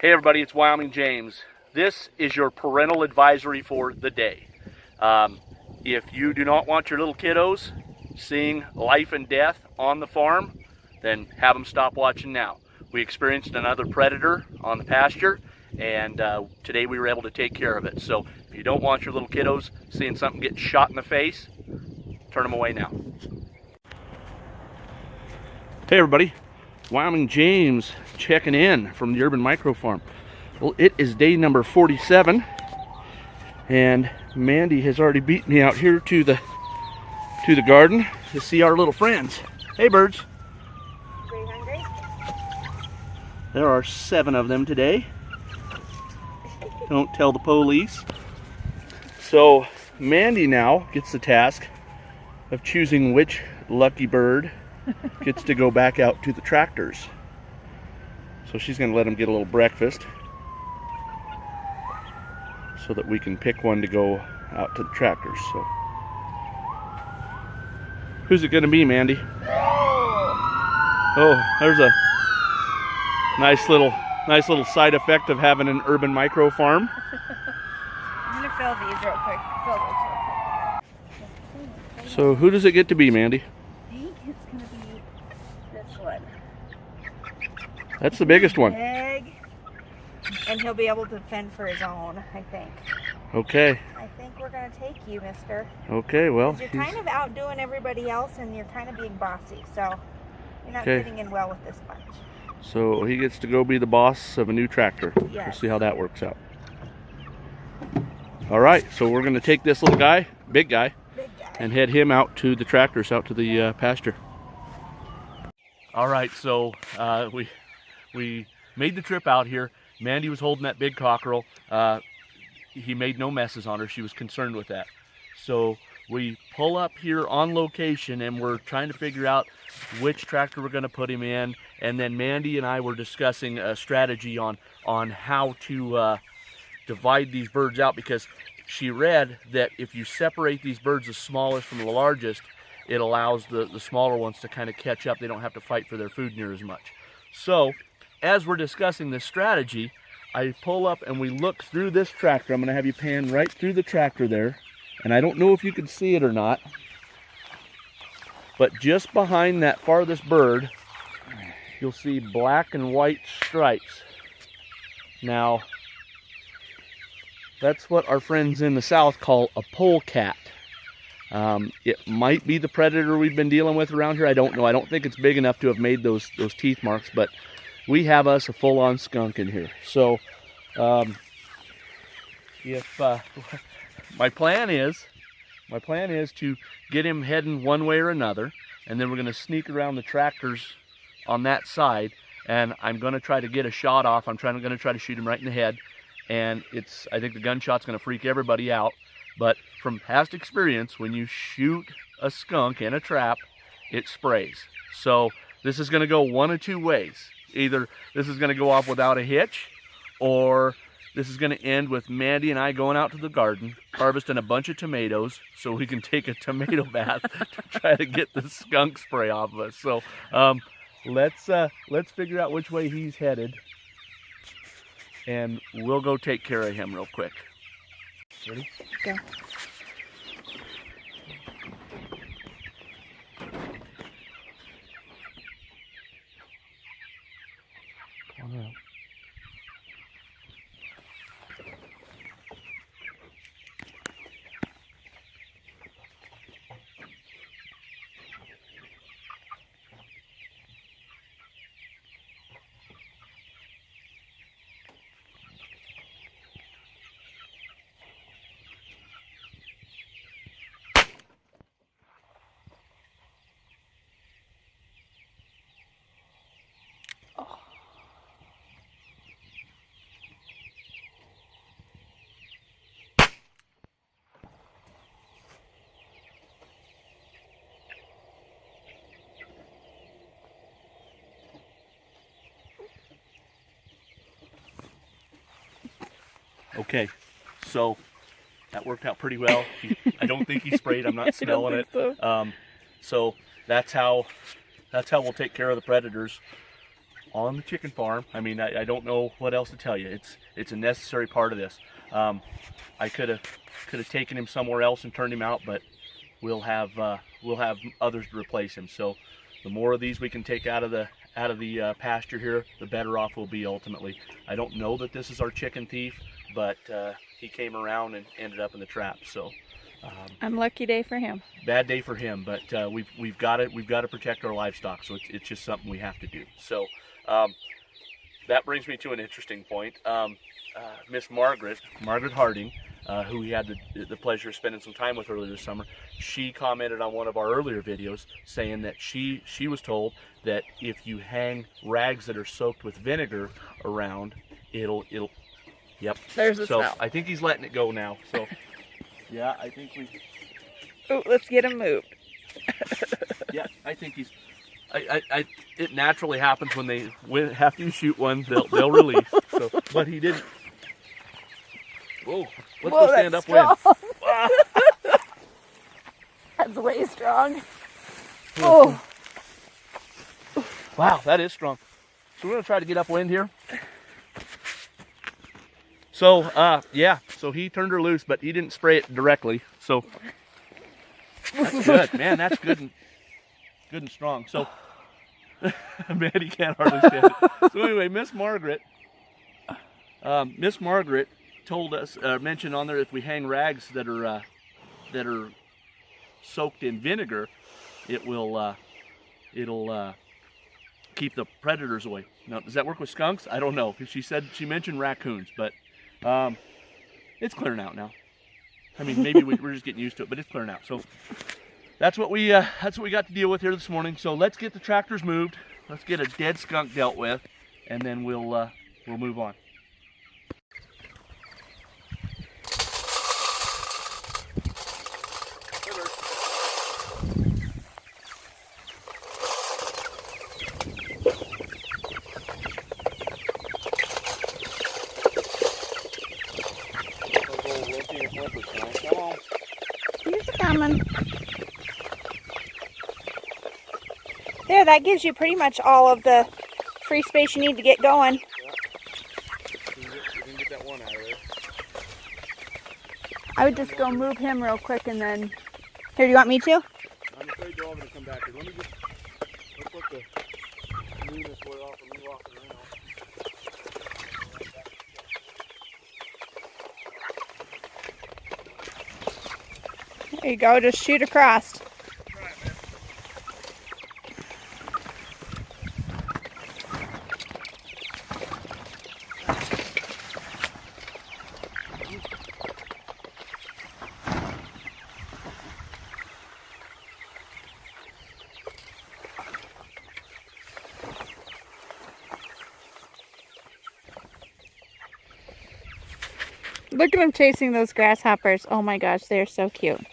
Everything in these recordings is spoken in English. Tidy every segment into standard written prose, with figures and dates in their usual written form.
Hey everybody, it's Wyoming James. This is your parental advisory for the day. If you do not want your little kiddos seeing life and death on the farm, then have them stop watching now. We experienced another predator on the pasture, and today we were able to take care of it. So if you don't want your little kiddos seeing something get shot in the face, turn them away now. Hey everybody, Wyoming James checking in from the Urban Micro Farm. Well, it is day number 47, and Mandy has already beaten me out here to the garden to see our little friends. Hey birds. Are you hungry? There are 7 of them today. Don't tell the police. So Mandy now gets the task of choosing which lucky bird gets to go back out to the tractors. So she's going to let them get a little breakfast so that we can pick one to go out to the tractors. So who's it going to be, Mandy? Oh, there's a nice little side effect of having an urban micro farm. I'm gonna fill these real quick. So who does it get to be, Mandy? I think it's gonna be this one. That's the biggest one. Big, and he'll be able to fend for his own, I think. Okay. I think we're gonna take you, mister. Okay, well. You're kind of outdoing everybody else, and you're kind of being bossy, so you're not fitting in well with this bunch. So he gets to go be the boss of a new tractor. Yes. We'll see how that works out. All right, so we're going to take this little guy, big guy, and head him out to the tractors, out to the pasture. All right, so we made the trip out here. Mandy was holding that big cockerel. He made no messes on her. She was concerned with that. So we pull up here on location, and we're trying to figure out which tractor we're going to put him in. And then Mandy and I were discussing a strategy on how to divide these birds out, because she read that if you separate these birds, the smallest from the largest, it allows the smaller ones to kind of catch up. They don't have to fight for their food near as much. So as we're discussing this strategy, I pull up and we look through this tractor. I'm going to have you pan right through the tractor there. And I don't know if you can see it or not, but just behind that farthest bird, you'll see black and white stripes. Now, that's what our friends in the south call a polecat. It might be the predator we've been dealing with around here. I don't know. I don't think it's big enough to have made those teeth marks, but we have us a full-on skunk in here. So, my plan is to get him heading one way or another, and then we're going to sneak around the tractors on that side, and I'm going to try to get a shot off. I'm going to try to shoot him right in the head, and I think the gunshot's going to freak everybody out. But from past experience, when you shoot a skunk in a trap, it sprays. So this is going to go one of two ways. Either this is going to go off without a hitch, or this is going to end with Mandy and I going out to the garden, harvesting a bunch of tomatoes so we can take a tomato bath to try to get the skunk spray off of us. So let's figure out which way he's headed, and we'll go take care of him real quick. Ready? Go. Come on out. Okay, so that worked out pretty well. I don't think he sprayed. I'm not smelling it. So that's how we'll take care of the predators. on the chicken farm. I mean, I don't know what else to tell you. It's a necessary part of this. I could have taken him somewhere else and turned him out, but we'll have others to replace him. So the more of these we can take out of the pasture here, the better off we'll be ultimately. I don't know that this is our chicken thief, but he came around and ended up in the trap. So unlucky day for him. bad day for him, but we've got to protect our livestock. So it's just something we have to do. So that brings me to an interesting point. Miss Margaret Harding, who we had the pleasure of spending some time with earlier this summer, she commented on one of our earlier videos saying that she was told that if you hang rags that are soaked with vinegar around, it'll yep. There's the smell. I think he's letting it go now. So yeah, I think we. Oh, let's get him moved. Yeah, I think he's. It naturally happens after you shoot one, they'll release. So, but he didn't. Whoa! Let's go stand upwind. That's way strong. Oh! Wow, that is strong. So we're gonna try to get upwind here. So yeah, so he turned her loose, but he didn't spray it directly. So that's good, man. That's good and strong. So man, he can't hardly stand it. So anyway, Miss Margaret told us, mentioned on there, if we hang rags that are soaked in vinegar, it'll keep the predators away. Now, does that work with skunks? I don't know. She mentioned raccoons, but it's clearing out now. I mean, maybe we're just getting used to it, but it's clearing out. So that's what we got to deal with here this morning. So let's get the tractors moved. Let's get a dead skunk dealt with, and then we'll move on. He's coming. There, that gives you pretty much all of the free space you need to get going. Yeah. You can get that one out of there. I would just go move him real quick and then... Here, do you want me to? I'm afraid they're all going to come back here. Let's let the newness wear off and me walking around. There you go, just shoot across. Look at him chasing those grasshoppers. Oh my gosh, they're so cute.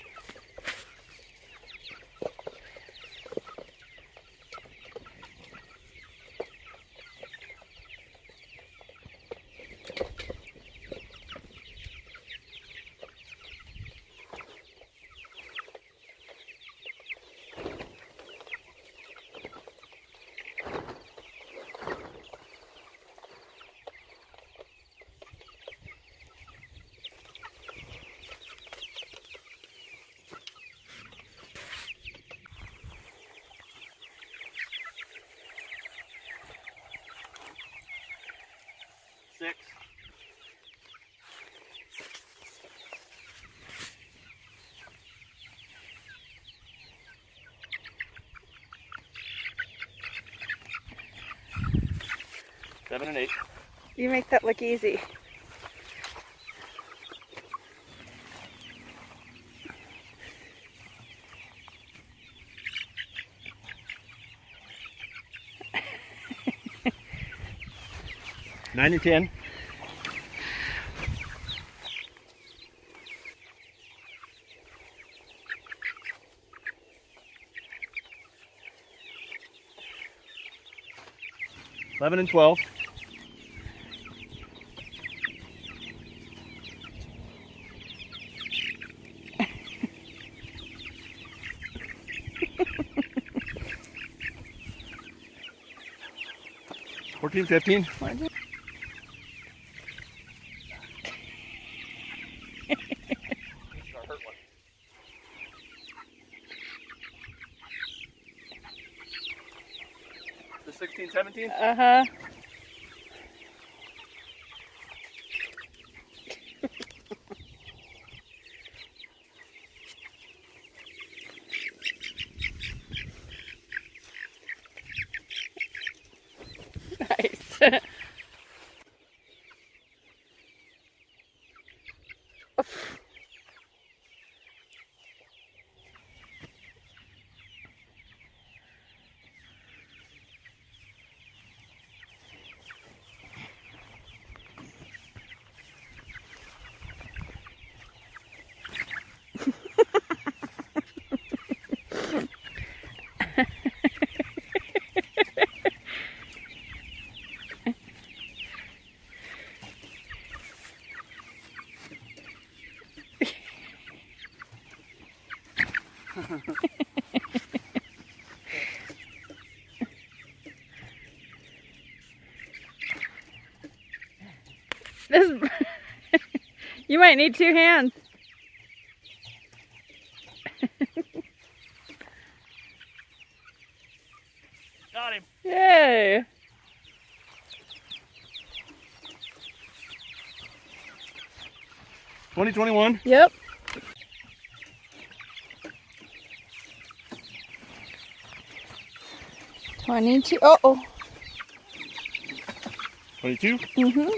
Six. Seven and eight. You make that look easy. Nine and 10. Eleven and 12. 14, 15. 14. The 16, 17? Uh-huh. Nice. This you might need 2 hands. Got him. Yay. 2021. Yep. 22. Uh-oh. 22. Mm-hmm.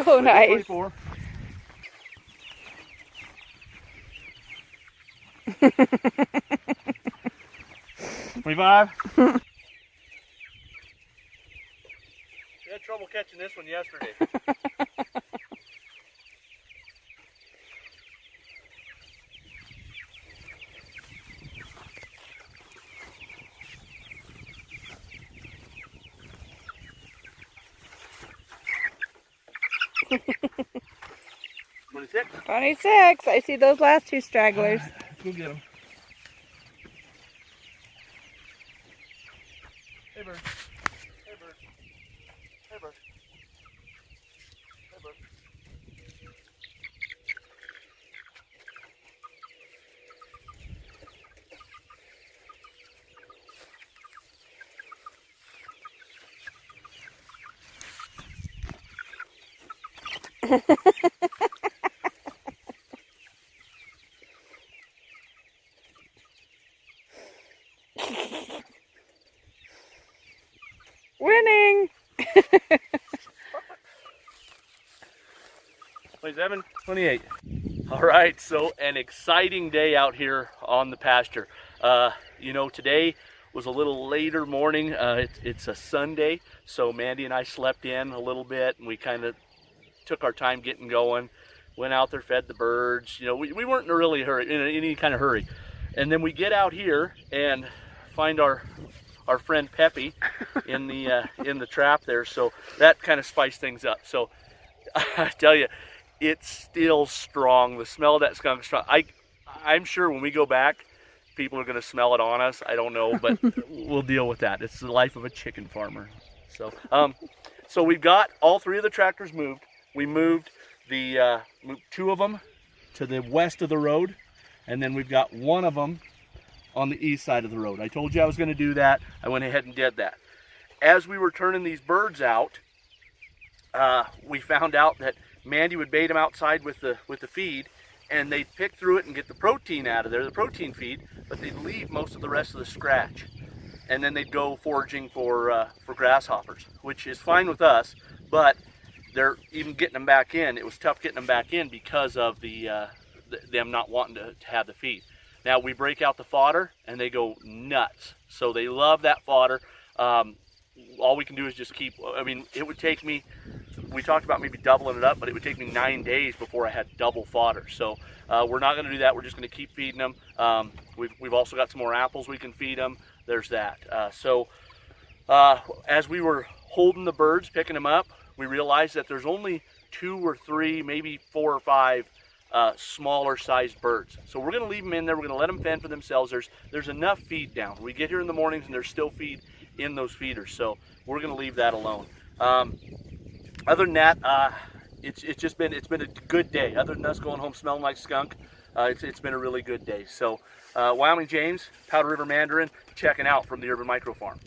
Oh, nice. 24. 25. We had trouble catching this one yesterday. $26. 26. I see those last 2 stragglers. Let's go get them. Hey, bird. Hey, bird. Hey, bird. Hey, bird. Winning. 27, 28. All right, so an exciting day out here on the pasture. You know, today was a little later morning. It's a Sunday, so Mandy and I slept in a little bit, and we kind of took our time getting going. Went out there, fed the birds. You know, we weren't in a really hurry, in any kind of hurry. And then we get out here and find our friend Peppy in the trap there. So that kind of spiced things up. So I tell you, it's still strong. The smell of that skunk is strong. I'm sure when we go back, people are going to smell it on us. I don't know, but we'll deal with that. It's the life of a chicken farmer. So, so we've got all 3 of the tractors moved. We moved the moved 2 of them to the west of the road, and then we've got 1 of them on the east side of the road. I told you I was going to do that. I went ahead and did that. As we were turning these birds out, we found out that Mandy would bait them outside with the feed, and they'd pick through it and get the protein out of there, the protein feed, but they'd leave most of the rest of the scratch. And then they'd go foraging for grasshoppers, which is fine with us, but they're even getting them back in. It was tough getting them back in because of them not wanting to have the feed. Now we break out the fodder and they go nuts. So they love that fodder. All we can do is just keep, I mean, it would take me, we talked about maybe doubling it up, but it would take me 9 days before I had double fodder. So we're not going to do that. We're just going to keep feeding them. We've also got some more apples we can feed them. There's that. As we were holding the birds, picking them up, we realized that there's only 2 or 3, maybe 4 or 5 smaller sized birds. So we're going to leave them in there. We're going to let them fend for themselves. There's enough feed down. We get here in the mornings and there's still feed in those feeders. So we're going to leave that alone. Other than that, it's been a good day. Other than us going home smelling like skunk, it's been a really good day. So Wyoming James, Powder River Mandarin, checking out from the Urban Micro Farm.